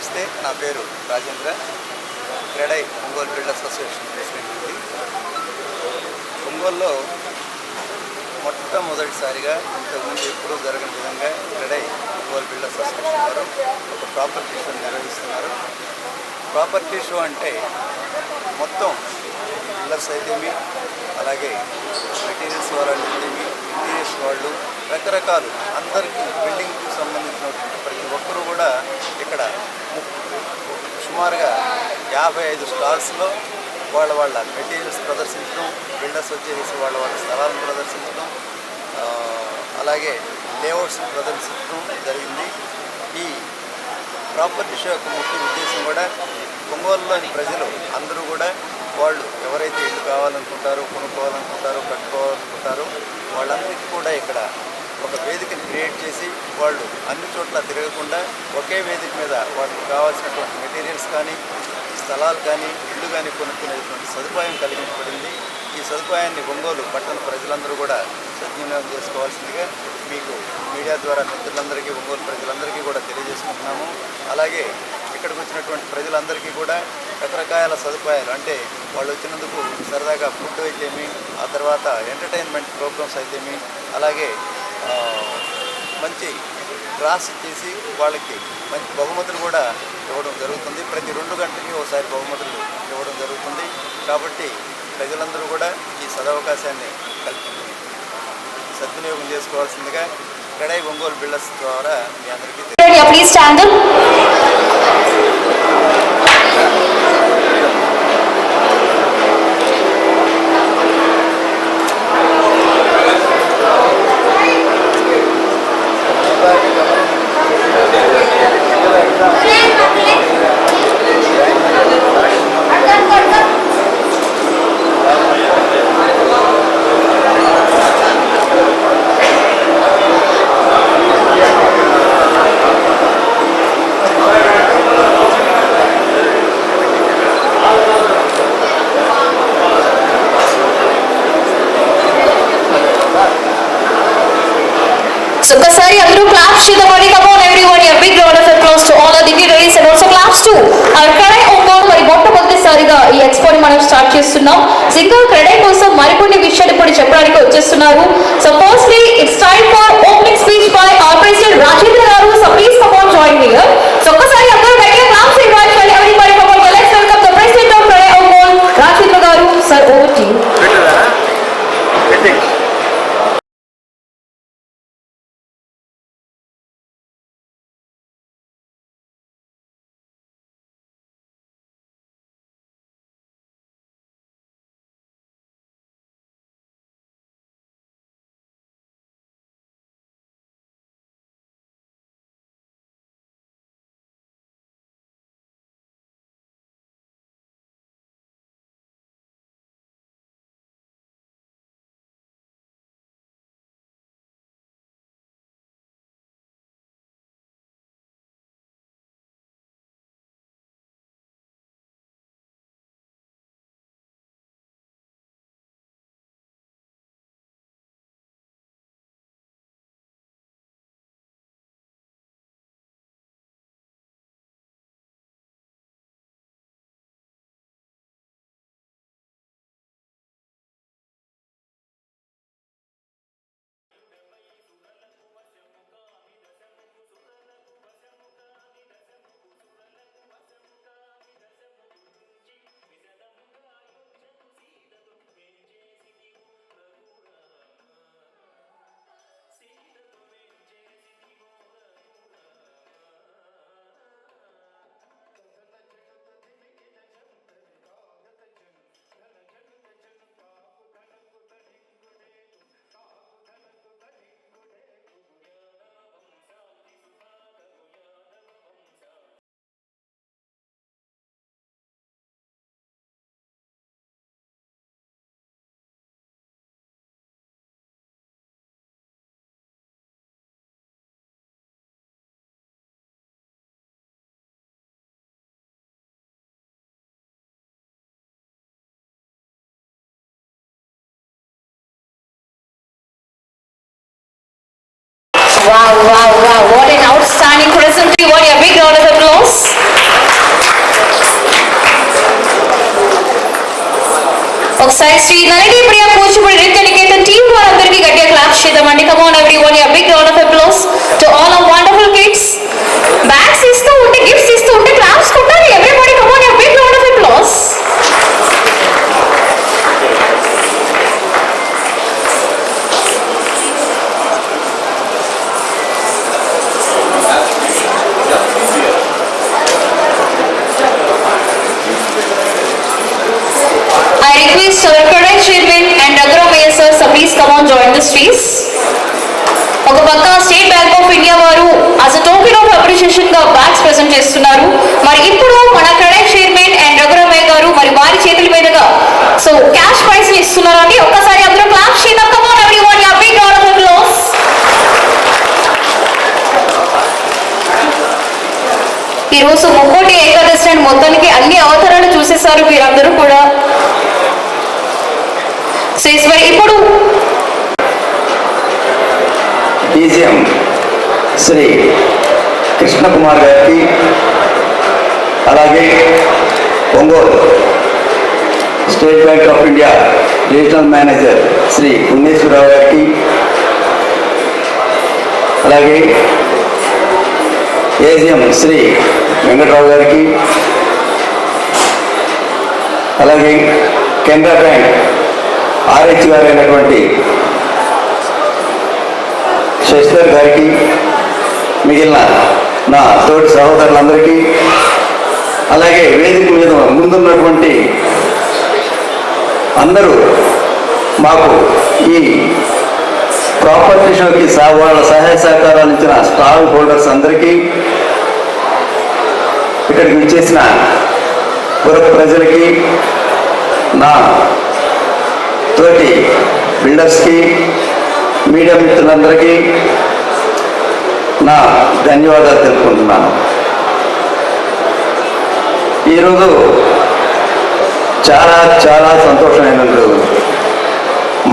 నమస్తే, నా పేరు Rajendra, CREDAI Ongole builders association president. ఒంగోలులో మొట్టమొదటిసారిగా ఇంతకుముందు ఎప్పుడూ జరగని విధంగా క్రెడై ఒంగోలు బిల్డర్స్ అసోసియేషన్ వారు ఒక ప్రాపర్టీ షో నిర్వహిస్తున్నారు. ప్రాపర్టీ షో అంటే మొత్తం బిల్డర్స్ అయితేమి, అలాగే మెటీరియల్స్ వాళ్ళు అయితేమి, ఇంటీరియర్స్ వాళ్ళు, రకరకాలు అందరికీ బిల్డింగ్కి సంబంధించినటువంటి ప్రతి ఒక్కరూ కూడా ఇక్కడ సుమారుగా 55 స్టాల్స్లో వాళ్ళ మెటీరియల్స్ ప్రదర్శించడం, బిల్డర్స్ వచ్చేసి వాళ్ళ స్థలాలను ప్రదర్శించడం, అలాగే లేఅవుట్స్ ప్రదర్శించడం జరిగింది. ఈ ప్రాపర్టీ షో యొక్క ముఖ్య ఉద్దేశం కూడా ఒంగోలులోని ప్రజలు అందరూ కూడా వాళ్ళు ఎవరైతే ఇల్లు కావాలనుకుంటారో, కొనుక్కోవాలనుకుంటారో, కట్టుకోవాలనుకుంటారో వాళ్ళందరికీ కూడా ఇక్కడ ఒక వేదికను క్రియేట్ చేసి వాళ్ళు అన్ని చోట్ల తిరగకుండా ఒకే వేదిక మీద వాళ్ళకి కావాల్సినటువంటి మెటీరియల్స్ కానీ, స్థలాలు కానీ, ఇల్లు కానీ కొనుక్కునేటువంటి సదుపాయం కలిగించబడింది. ఈ సదుపాయాన్ని ఒంగోలు పట్టణ ప్రజలందరూ కూడా సద్వినియోగం చేసుకోవాల్సిందిగా మీకు మీడియా ద్వారా మిత్రులందరికీ, ఒంగోలు ప్రజలందరికీ కూడా తెలియజేసుకుంటున్నాము. అలాగే ఇక్కడికి వచ్చినటువంటి ప్రజలందరికీ కూడా రకరకాల సదుపాయాలు, అంటే వాళ్ళు వచ్చినందుకు సరదాగా ఫుడ్ అయితేమి, ఆ తర్వాత ఎంటర్టైన్మెంట్ ప్రోగ్రామ్స్ అయితేమి, అలాగే మంచి డ్రాస్ చేసి వాళ్ళకి మంచి బహుమతులు కూడా ఇవ్వడం జరుగుతుంది. ప్రతి 2 గంటలకి ఒకసారి బహుమతులు ఇవ్వడం జరుగుతుంది. కాబట్టి ప్రజలందరూ కూడా ఈ సదవకాశాన్ని సద్వినియోగం చేసుకోవాల్సిందిగా క్రెడై ఒంగోలు బిల్డర్స్ ద్వారా మీ అందరికీ So ఒకసారి అందరూ క్లాప్స్ చేద్దామని. Come on everyone, a big round of applause to all our dignitaries and also claps to our CREDAI Ongole. మరి మొట్టమొదటిసారిగా ఈ ఎక్స్పోని మనం స్టార్ట్ చేస్తున్నాం. ఇంకా క్రెడై కోసం మరికొన్ని విషయాలు ఇప్పుడు చెప్పడానికి వచ్చేస్తున్నారు. So firstly it's time for opening speech by our president Rajendra గారు. So please come on join me here. So ఒకసారి అందరూ గట్టిగా క్లాప్స్ ఇవ్వాలి. everybody come on, let's welcome the president of CREDAI Ongole, Rajendra గారు. Sir, over to you. Wow, what an outstanding present. What a big round of applause. come on everyone, a big round of applause to all our wonderful kids. Bags ఇస్తూ ఉంటే, gifts ఇస్తూ ఉంటే claps కొట్టాలి. Everybody come on, a big round of applause. I request our current chairman and Raghuram Mayor sir, please come on join the streets. ఒక పక్క state bank of India వారు as a token of appreciation గా bags present చేస్తున్నారు. మరి ఇప్పుడు మన current chairman and Raghuram మయ్య గారు మరి వారి చేతుల మీదుగా సో క్యాష్ ప్రైజ్ ఇస్తున్నారు అండి. ఒక్కసారి అందరూ క్లాప్ చేద్దాం. Come on everyone, a big round of applause. ఈ రోజు ముక్కోటి ఏకాదశి అండ్ మొత్తానికి అన్ని అవతారాలు చూసేశారు మీరందరూ కూడా. సో మరి ఇప్పుడు ఈజీఎం శ్రీ కృష్ణకుమార్ గారికి, అలాగే Ongole state bank of India regional manager Shri Punyeswararao గారికి, అలాగే ఏజిఎం శ్రీ వెంకటరావు గారికి, అలాగే కెనరా బ్యాంక్ ఆర్హెచ్ గారు అయినటువంటి శశిధర్ గారికి, మిగిలిన నా తోటి సహోదరులందరికీ, అలాగే వేదిక మీద ముందున్నటువంటి అందరూ మాకు ఈ ప్రాపర్టీ షోకి వాళ్ళ సహాయ సహకారాలు ఇచ్చిన స్టాల్ హోల్డర్స్ అందరికీ, ఇక్కడికి విచ్చేసిన పుర ప్రజలకి, నా తోటి బిల్డర్స్కి, మీడియా మిత్రులందరికీ నా ధన్యవాదాలు తెలుపుకుంటున్నాను. ఈరోజు చాలా చాలా సంతోషమైన రోజు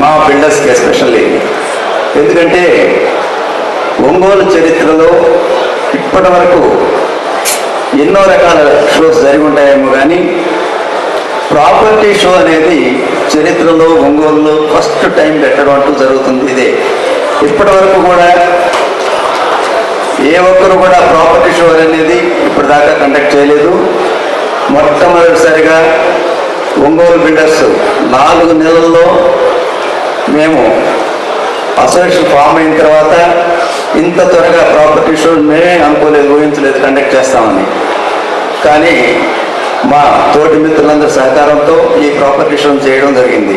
మా బిల్డర్స్కి ఎస్పెషల్లీ. ఎందుకంటే ఒంగోలు చరిత్రలో ఇప్పటి వరకు ఎన్నో రకాల షోస్ జరిగి ఉంటాయేమో కానీ ప్రాపర్టీ షో అనేది చరిత్రలో ఒంగోలులో ఫస్ట్ టైం పెట్టడం అంటూ జరుగుతుంది. ఇదే ఇప్పటి వరకు కూడా ఏ ఒక్కరు కూడా ప్రాపర్టీ షో అనేది ఇప్పటిదాకా కండక్ట్ చేయలేదు. మొట్టమొదటిసారిగా ఒంగోలు బిల్డర్స్ 4 నెలల్లో మేము అసోసియేషన్ ఫామ్ అయిన తర్వాత ఇంత త్వరగా ప్రాపర్టీ షో మేమే అనుకోలేదు, ఊహించలేదు కండక్ట్ చేస్తామని. కానీ మా తోటి మిత్రులందరి సహకారంతో ఈ ప్రాపర్టీ షో చేయడం జరిగింది.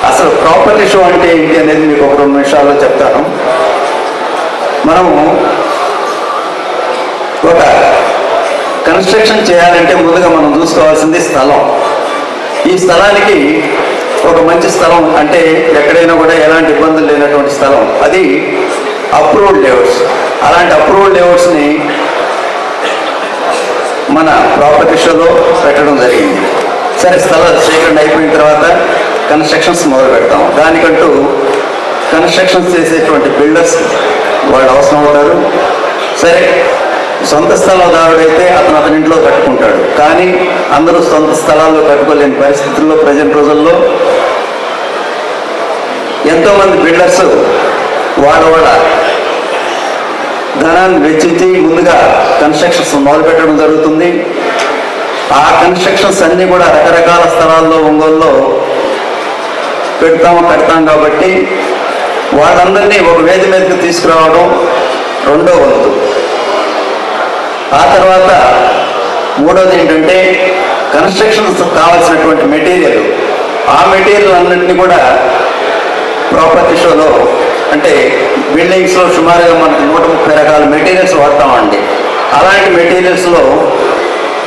అసలు ప్రాపర్టీ షో అంటే ఏంటి అనేది మీకు ఒక 2 నిమిషాల్లో చెప్తాను. మనము ఒక కన్స్ట్రక్షన్ చేయాలంటే ముందుగా మనం చూసుకోవాల్సింది స్థలం. ఈ స్థలానికి ఒక మంచి స్థలం అంటే ఎక్కడైనా కూడా ఎలాంటి ఇబ్బందులు లేనటువంటి స్థలం, అది అప్రూవ్డ్ లేఅవుట్స్. అలాంటి అప్రూవ్డ్ లేఅవుట్స్ని మన ప్రాపర్టీ షోలో పెట్టడం జరిగింది. సరే, స్థలం సేకరణ అయిపోయిన తర్వాత కన్స్ట్రక్షన్స్ మొదలు పెడతాం. దానికంటూ కన్స్ట్రక్షన్స్ చేసేటువంటి బిల్డర్స్ వాళ్ళు అవసరం అవుతారు. సరే, సొంత స్థలందారుడైతే అతని ఇంట్లో కట్టుకుంటాడు. కానీ అందరూ సొంత స్థలాల్లో కట్టుకోలేని పరిస్థితుల్లో ప్రజెంట్ రోజుల్లో ఎంతోమంది బిల్డర్స్ వాళ్ళ ధనాన్ని వెచ్చించి ముందుగా కన్స్ట్రక్షన్స్ మొదలు పెట్టడం జరుగుతుంది. ఆ కన్స్ట్రక్షన్స్ అన్నీ కూడా రకరకాల స్థలాల్లో ఒంగోలులో కడతాం కాబట్టి వాళ్ళందరినీ ఒక వేది మీదకి తీసుకురావడం రెండో వంతు. ఆ తర్వాత మూడోది ఏంటంటే కన్స్ట్రక్షన్స్ కావాల్సినటువంటి మెటీరియల్, ఆ మెటీరియల్ అన్నింటినీ కూడా ప్రాపర్టీ షోలో అంటే బిల్డింగ్స్లో సుమారుగా మనకు 130 రకాల మెటీరియల్స్ వాడతామండి. అలాంటి మెటీరియల్స్లో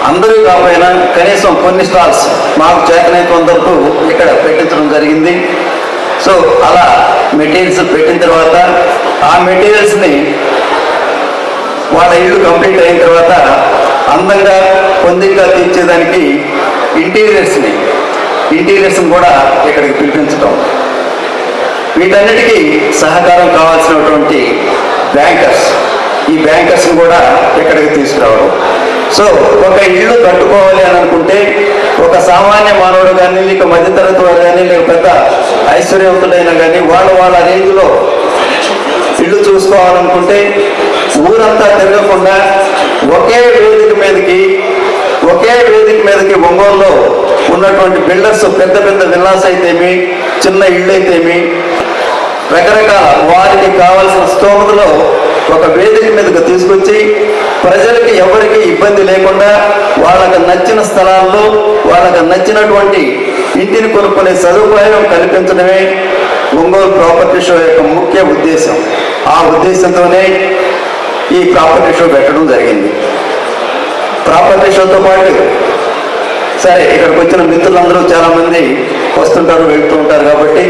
అందరూ కాకపోయినా కనీసం కొన్ని స్టాల్స్ మాకు చేతనైనంత వరకు ఇక్కడ పెట్టించడం జరిగింది. సో అలా మెటీరియల్స్ పెట్టిన తర్వాత ఆ మెటీరియల్స్ని వాళ్ళ ఇల్లు కంప్లీట్ అయిన తర్వాత అందంగా పొందిగా తీర్చేదానికి ఇంటీరియర్స్ని కూడా ఇక్కడికి పిలిపించడం, వీటన్నిటికీ సహకారం కావాల్సినటువంటి బ్యాంకర్స్, ఈ బ్యాంకర్స్ని కూడా ఇక్కడికి తీసుకురావడం. సో ఒక ఇల్లు కట్టుకోవాలి అని అనుకుంటే ఒక సామాన్య మానవుడు కానీ, లేక మధ్యతరగతి వారు కానీ, లేక పెద్ద ఐశ్వర్యవంతుడైనా కానీ వాళ్ళ రేంజ్లో ఇల్లు చూసుకోవాలనుకుంటే ఊరంతా తిరగకుండా ఒకే వేదిక మీదకి ఒంగోలులో ఉన్నటువంటి బిల్డర్స్ పెద్ద పెద్ద విల్లాస్ అయితేమి, చిన్న ఇళ్ళు అయితేమి, రకరకాల వారికి కావాల్సిన స్తోమతలో ఒక వేదిక మీదకు తీసుకొచ్చి ప్రజలకి ఎవరికి ఇబ్బంది లేకుండా వాళ్ళకి నచ్చిన స్థలాల్లో వాళ్ళకి నచ్చినటువంటి ఇంటిని కొనుక్కునే సదుపాయం కల్పించడమే ఒంగోలు ప్రాపర్టీ షో యొక్క ముఖ్య ఉద్దేశం. ఆ ఉద్దేశంతోనే ఈ ప్రాపర్టీ షో పెట్టడం జరిగింది. ప్రాపర్టీ షోతో పాటు సరే ఇక్కడికి వచ్చిన మిత్రులందరూ చాలామంది వస్తుంటారు, వెళ్తూ ఉంటారు కాబట్టి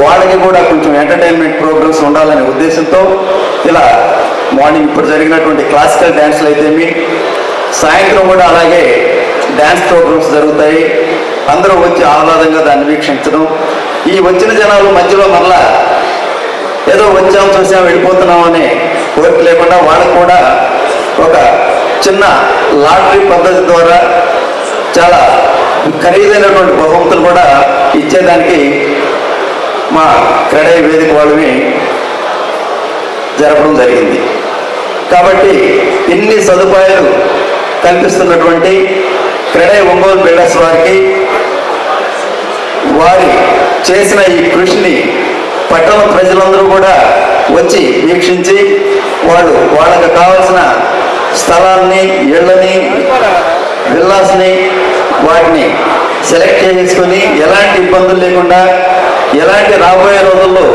వాళ్ళకి కూడా కొంచెం ఎంటర్టైన్మెంట్ ప్రోగ్రామ్స్ ఉండాలనే ఉద్దేశంతో ఇలా మార్నింగ్ ఇప్పుడు జరిగినటువంటి క్లాసికల్ డ్యాన్స్లు అయితేమి, సాయంత్రం కూడా అలాగే డ్యాన్స్ ప్రోగ్రామ్స్ జరుగుతాయి. అందరూ వచ్చి ఆహ్లాదంగా దాన్ని వీక్షించడం, ఈ వచ్చిన జనాలు మధ్యలో మళ్ళా ఏదో వచ్చాం చూసాం వెళ్ళిపోతున్నాం అనే కోరిక లేకుండా వాళ్ళకు కూడా ఒక చిన్న లాటరీ పద్ధతి ద్వారా చాలా ఖరీదైనటువంటి బహుమతులు కూడా ఇచ్చేదానికి మా క్రెడై వేదిక వాళ్ళని జరపడం జరిగింది. కాబట్టి ఇన్ని సదుపాయాలు కల్పిస్తున్నటువంటి క్రెడై ఒంగోలు బిల్డర్స్ వారికి వారి చేసిన ఈ కృషిని పట్టణ ప్రజలందరూ కూడా వచ్చి వీక్షించి వాళ్ళకి కావాల్సిన స్థలాన్ని, ఇళ్ళని, విల్లాస్ని వాటిని సెలెక్ట్ చేసుకొని ఎలాంటి ఇబ్బందులు లేకుండా, ఎలాంటి రాబోయే రోజుల్లో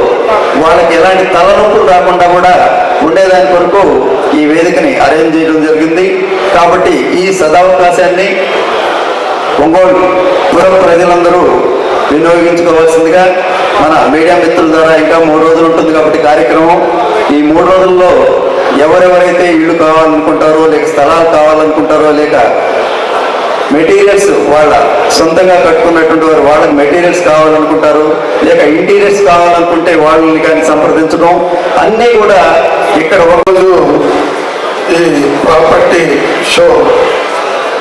వాళ్ళకి ఎలాంటి తలనొప్పులు రాకుండా కూడా ఉండేదాని కొరకు ఈ వేదికని అరేంజ్ చేయడం జరిగింది. కాబట్టి ఈ సదవకాశాన్ని ఒంగోలు పుర ప్రజలందరూ వినియోగించుకోవాల్సిందిగా మన మీడియా మిత్రుల ద్వారా ఇంకా 3 రోజులు ఉంటుంది కాబట్టి కార్యక్రమం, ఈ 3 రోజుల్లో ఎవరెవరైతే ఇళ్ళు కావాలనుకుంటారో, లేక స్థలాలు కావాలనుకుంటారో, లేక మెటీరియల్స్ వాళ్ళ సొంతంగా కట్టుకున్నటువంటి వారు వాళ్ళకి మెటీరియల్స్ కావాలనుకుంటారు, లేక ఇంటీరియర్స్ కావాలనుకుంటే వాళ్ళని కానీ సంప్రదించడం అన్నీ కూడా ఇక్కడ రోజు ఈ ప్రాపర్టీ షో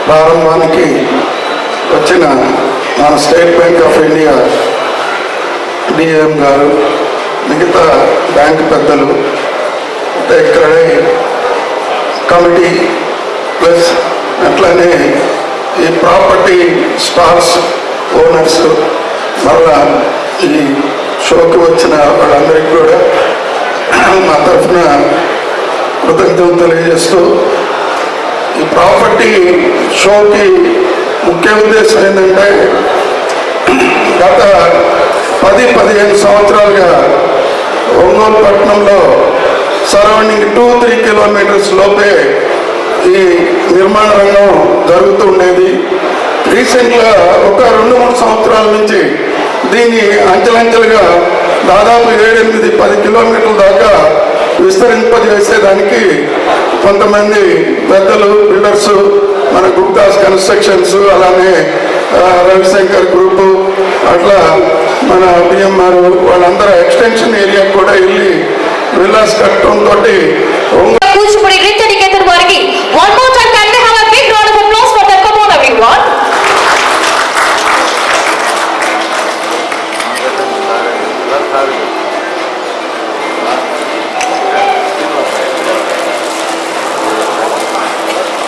ప్రారంభానికి వచ్చిన మన state bank of India DM గారు, మిగతా బ్యాంక్ పెద్దలు, ఇక్కడ కమిటీ ప్లస్ అట్లానే ఈ ప్రాపర్టీ స్టార్స్ ఓనర్స్, మళ్ళా ఈ షోకి వచ్చిన వాళ్ళందరికీ కూడా మా తరఫున కృతజ్ఞతలు తెలియజేస్తూ, ఈ ప్రాపర్టీ షోకి ముఖ్య ఉద్దేశం ఏంటంటే గత 10-15 సంవత్సరాలుగా ఒంగోలు పట్టణంలో సరౌండింగ్ 2-3 కిలోమీటర్స్ లోపే ఈ నిర్మాణ రంగం జరుగుతూ ఉండేది. రీసెంట్గా ఒక 2-3 సంవత్సరాల నుంచి దీన్ని అంచెలంచెలుగా దాదాపు 7-8-10 కిలోమీటర్ల దాకా విస్తరింపజేసేదానికి కొంతమంది పెద్దలు, బిల్డర్స్, మన గుప్తాస్ కన్స్ట్రక్షన్స్, అలానే రవిశంకర్ గ్రూపు, అట్లా మన బిఎంఆర్ వాళ్ళందరూ ఎక్స్టెన్షన్ ఏరియా కూడా వెళ్ళి విల్లాస్ కట్టడంతో కూచిపూడి నృత్య నికేతన్ వారికి